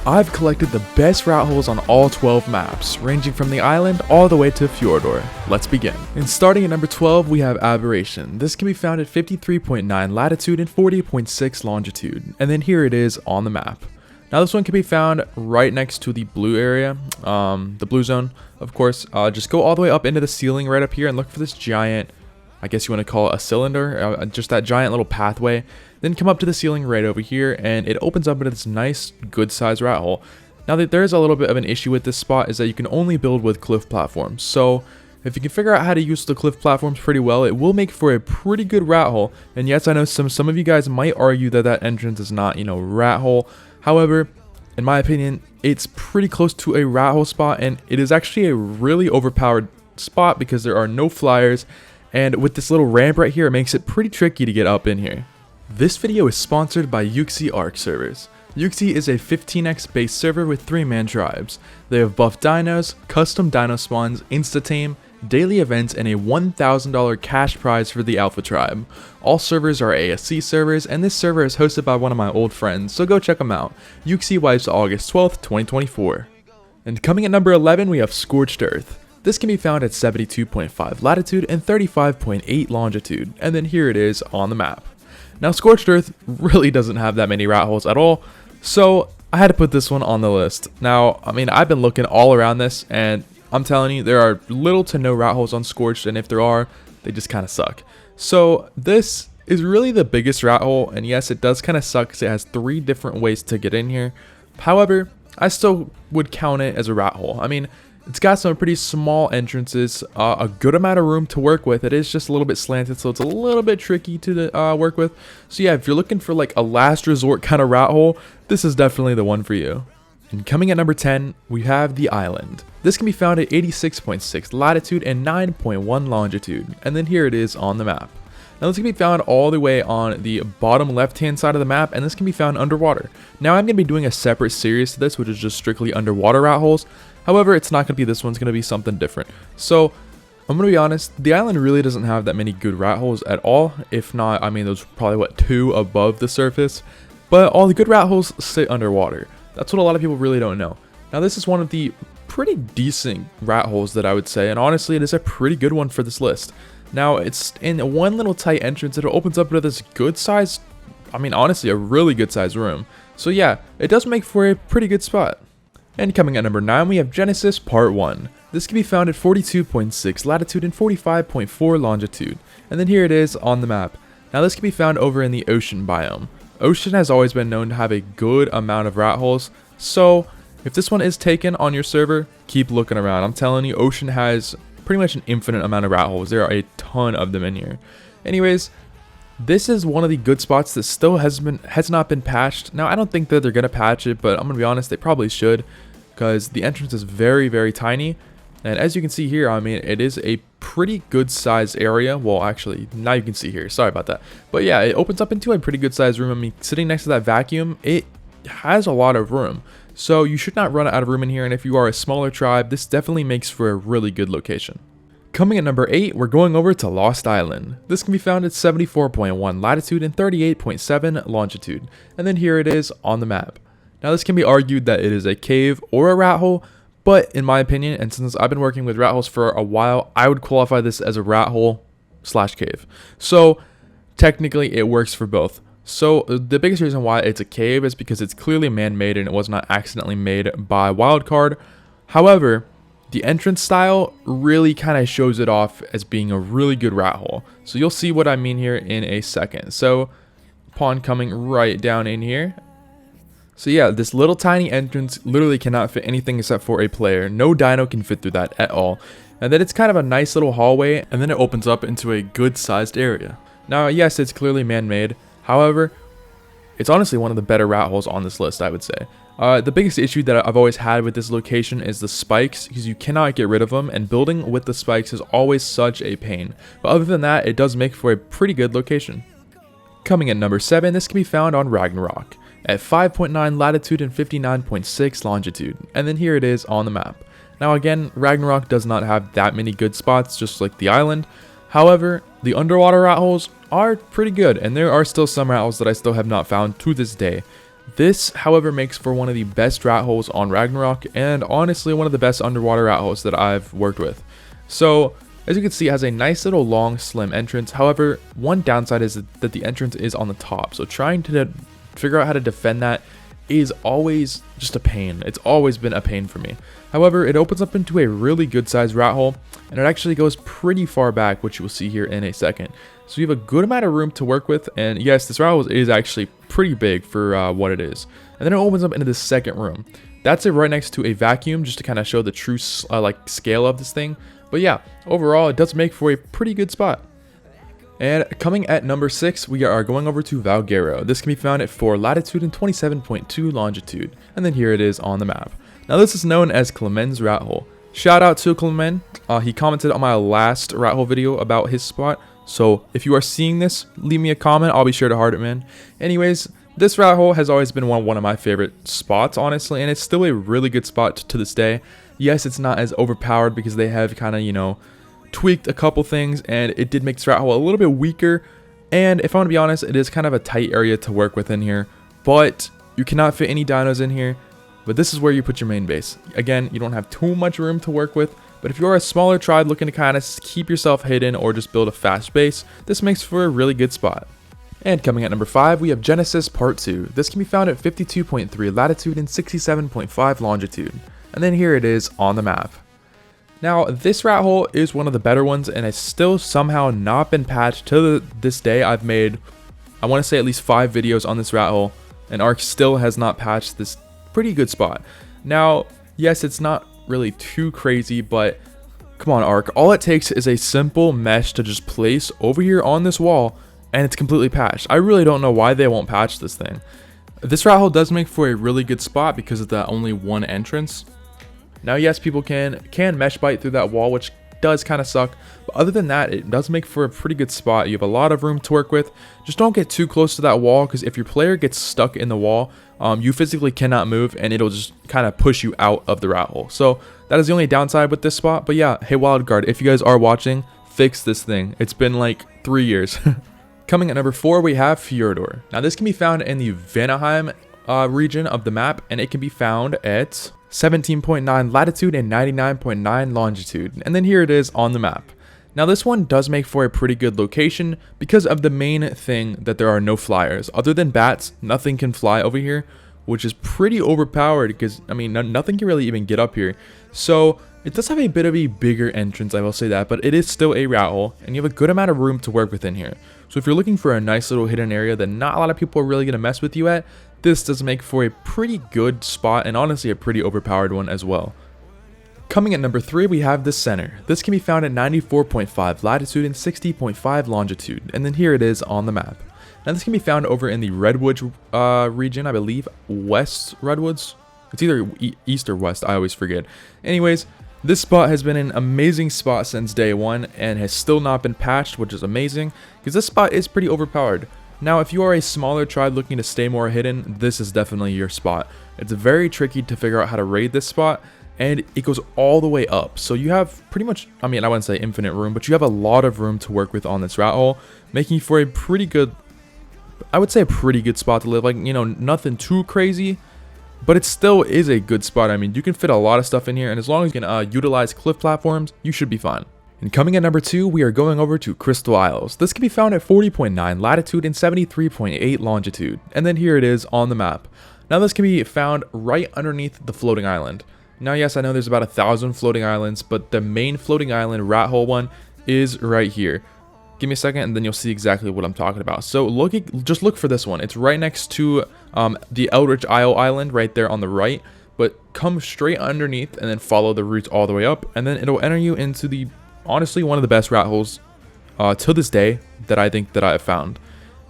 I've collected the best rat holes on all 12 maps, ranging from the island all the way to Fjordor. Let's begin. And starting at number 12, we have Aberation. This can be found at 53.9 latitude and 40.6 longitude, and then here it is on the map. Now this one can be found right next to the blue area, the blue zone, of course. Just go all the way up into the ceiling right up here and look for this giant, I guess you want to call it a cylinder, just that giant little pathway. Then come up to the ceiling right over here, and it opens up into this nice, good sized rat hole. Now there is a little bit of an issue with this spot, is that you can only build with cliff platforms. So if you can figure out how to use the cliff platforms pretty well, it will make for a pretty good rat hole. And yes, I know some of you guys might argue that that entrance is not, rat hole. However, in my opinion, it's pretty close to a rat hole spot, and it is actually a really overpowered spot because there are no flyers, and with this little ramp right here, it makes it pretty tricky to get up in here. This video is sponsored by Yuxi ARK servers. Yuxi is a 15x based server with 3-man tribes. They have buffed dinos, custom dino spawns, insta-tame, daily events, and a $1,000 cash prize for the alpha tribe. All servers are ASC servers, and this server is hosted by one of my old friends, so go check them out. Yuxi wipes August 12th, 2024. And coming at number 11, we have Scorched Earth. This can be found at 72.5 latitude and 35.8 longitude, and then here it is on the map. Now Scorched Earth really doesn't have that many rat holes at all, so I had to put this one on the list. Now, I've been looking all around this, and I'm telling you, there are little to no rat holes on Scorched, and if there are, they just kind of suck. So this is really the biggest rat hole, and yes, it does kind of suck because it has 3 different ways to get in here. However, I still would count it as a rat hole. It's got some pretty small entrances, a good amount of room to work with. It is just a little bit slanted, so it's a little bit tricky to work with. So yeah, if you're looking for like a last resort kind of rat hole, this is definitely the one for you. And coming at number 10, we have the island. This can be found at 86.6 latitude and 9.1 longitude, and then here it is on the map. Now this can be found all the way on the bottom left hand side of the map, and this can be found underwater. Now I'm going to be doing a separate series to this, which is just strictly underwater rat holes. However, it's not going to be this one, it's going to be something different. So I'm going to be honest, the island really doesn't have that many good rat holes at all. If not, there's probably 2 above the surface, but all the good rat holes sit underwater. That's what a lot of people really don't know. Now this is one of the pretty decent rat holes that I would say, and honestly it is a pretty good one for this list. Now it's in one little tight entrance, it opens up into this good size, honestly a really good size room. So yeah, it does make for a pretty good spot. And coming at number 9, we have Genesis Part 1. This can be found at 42.6 latitude and 45.4 longitude, and then here it is on the map. Now this can be found over in the ocean biome. Ocean has always been known to have a good amount of rat holes, so if this one is taken on your server, keep looking around. I'm telling you, Ocean has pretty much an infinite amount of rat holes. There are a ton of them in here. Anyways, this is one of the good spots that still has not been patched. Now I don't think that they're going to patch it, but I'm going to be honest, they probably should, because the entrance is very, very tiny. And as you can see here, it is a pretty good sized area. Well, actually, now you can see here. Sorry about that. But yeah, it opens up into a pretty good sized room. Sitting next to that vacuum, it has a lot of room. So you should not run out of room in here. And if you are a smaller tribe, this definitely makes for a really good location. Coming at number 8, we're going over to Lost Island. This can be found at 74.1 latitude and 38.7 longitude. And then here it is on the map. Now this can be argued that it is a cave or a rat hole, but in my opinion, and since I've been working with rat holes for a while, I would qualify this as a rat hole / cave. So technically it works for both. So the biggest reason why it's a cave is because it's clearly man-made and it was not accidentally made by Wildcard. However, the entrance style really kind of shows it off as being a really good rat hole. So you'll see what I mean here in a second. So upon coming right down in here, so yeah, this little tiny entrance literally cannot fit anything except for a player. No dino can fit through that at all. And then it's kind of a nice little hallway, and then it opens up into a good sized area. Now yes, it's clearly man-made. However, it's honestly one of the better rat holes on this list, I would say. The biggest issue that I've always had with this location is the spikes, because you cannot get rid of them, and building with the spikes is always such a pain. But other than that, it does make for a pretty good location. Coming at number 7, this can be found on Ragnarok at 5.9 latitude and 59.6 longitude, and then here it is on the map. Now again, Ragnarok does not have that many good spots, just like the island. However, the underwater rat holes are pretty good, and there are still some rat holes that I still have not found to this day. This, however, makes for one of the best rat holes on Ragnarok, and honestly one of the best underwater rat holes that I've worked with. So, as you can see, it has a nice little long, slim entrance. However, one downside is that the entrance is on the top, so trying to figure out how to defend that is always just a pain. It's always been a pain for me. However, it opens up into a really good sized rat hole, and it actually goes pretty far back, which you will see here in a second. So you have a good amount of room to work with, and yes, this rat hole is actually pretty big for what it is. And then it opens up into the second room. That's it right next to a vacuum, just to kind of show the true scale of this thing. But yeah, overall, it does make for a pretty good spot. And coming at number 6, we are going over to Valero. This can be found at 4 latitude and 27.2 longitude. And then here it is on the map. Now this is known as Clement's rat hole. Shout out to Clement. He commented on my last rat hole video about his spot. So if you are seeing this, leave me a comment. I'll be sure to heart it, man. Anyways, this rat hole has always been one of my favorite spots, honestly. And it's still a really good spot to this day. Yes, it's not as overpowered because they have kind of, you know, tweaked a couple things, and it did make this rat hole a little bit weaker. And if I want to be honest, it is kind of a tight area to work with in here, but you cannot fit any dinos in here. But this is where you put your main base. Again, you don't have too much room to work with, but if you're a smaller tribe looking to kind of keep yourself hidden or just build a fast base, this makes for a really good spot. And coming at number 5, we have Genesis Part 2. This can be found at 52.3 latitude and 67.5 longitude. And then here it is on the map. Now, this rat hole is one of the better ones, and it's still somehow not been patched to this day. I've made, I want to say, at least 5 videos on this rat hole, and ARK still has not patched this pretty good spot. Now, yes, it's not really too crazy, but come on, ARK. All it takes is a simple mesh to just place over here on this wall, and it's completely patched. I really don't know why they won't patch this thing. This rat hole does make for a really good spot because of the only one entrance. Now, yes, people can mesh bite through that wall, which does kind of suck, but other than that, it does make for a pretty good spot. You have a lot of room to work with. Just don't get too close to that wall, because if your player gets stuck in the wall, you physically cannot move, and it'll just kind of push you out of the rat hole. So that is the only downside with this spot. But yeah, hey Wildguard, if you guys are watching, fix this thing. It's been like 3 years. Coming at number 4, we have Fjordur. Now this can be found in the Vanaheim region of the map, and it can be found at 17.9 latitude and 99.9 longitude. And then here it is on the map. Now this one does make for a pretty good location because of the main thing that there are no flyers. Other than bats, nothing can fly over here, which is pretty overpowered because, I mean, nothing can really even get up here. So it does have a bit of a bigger entrance, I will say that, but it is still a rat hole, and you have a good amount of room to work within here. So if you're looking for a nice little hidden area that not a lot of people are really going to mess with you at, this does make for a pretty good spot, and honestly a pretty overpowered one as well. Coming at number 3, we have the center. This can be found at 94.5 latitude and 60.5 longitude, and then here it is on the map. Now this can be found over in the Redwoods region, I believe, West Redwoods? It's either east or west, I always forget. Anyways, this spot has been an amazing spot since day 1 and has still not been patched, which is amazing, because this spot is pretty overpowered. Now, if you are a smaller tribe looking to stay more hidden, this is definitely your spot. It's very tricky to figure out how to raid this spot, and it goes all the way up. So you have pretty much, I mean, I wouldn't say infinite room, but you have a lot of room to work with on this rat hole, making for a pretty good, I would say a pretty good spot to live. Like, you know, nothing too crazy, but it still is a good spot. I mean, you can fit a lot of stuff in here, and as long as you can utilize cliff platforms, you should be fine. And coming at number 2, we are going over to Crystal Isles. This can be found at 40.9 latitude and 73.8 longitude. And then here it is on the map. Now this can be found right underneath the floating island. Now yes, I know there's about 1,000 floating islands, but the main floating island rat hole one is right here. Give me a second and then you'll see exactly what I'm talking about. So just look for this one. It's right next to the Eldritch Isle Island right there on the right. But come straight underneath and then follow the routes all the way up. And then it'll enter you into the, honestly, one of the best rat holes to this day that I think that I have found.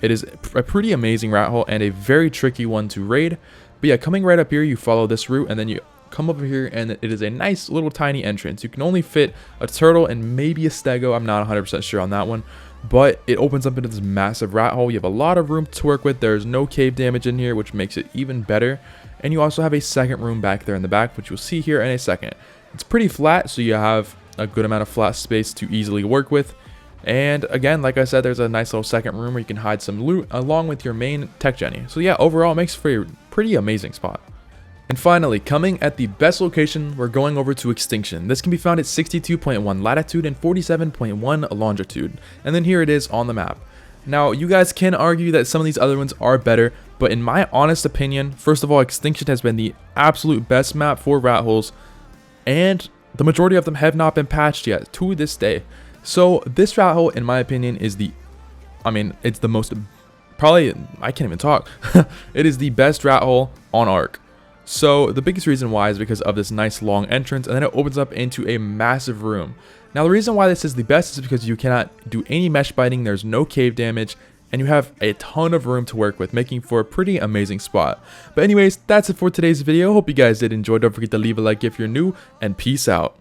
It is a pretty amazing rat hole and a very tricky one to raid. But yeah, coming right up here, you follow this route and then you come over here and it is a nice little tiny entrance. You can only fit a turtle and maybe a stego. I'm not 100% sure on that one. But it opens up into this massive rat hole. You have a lot of room to work with. There's no cave damage in here, which makes it even better. And you also have a second room back there in the back, which you'll see here in a second. It's pretty flat, so you have a good amount of flat space to easily work with. And again, like I said, there's a nice little second room where you can hide some loot along with your main tech jenny. So yeah, overall it makes for a pretty amazing spot. And finally, coming at the best location, we're going over to Extinction. This can be found at 62.1 latitude and 47.1 longitude. And then here it is on the map. Now, you guys can argue that some of these other ones are better, but in my honest opinion, first of all, Extinction has been the absolute best map for rat holes, and the majority of them have not been patched yet to this day. So this rat hole, in my opinion, is it's the most, probably, I can't even talk. It is the best rat hole on ARK. So the biggest reason why is because of this nice long entrance, and then it opens up into a massive room. Now the reason why this is the best is because you cannot do any mesh biting, there's no cave damage, and you have a ton of room to work with, making for a pretty amazing spot. But anyways, that's it for today's video. Hope you guys did enjoy. Don't forget to leave a like if you're new, and peace out.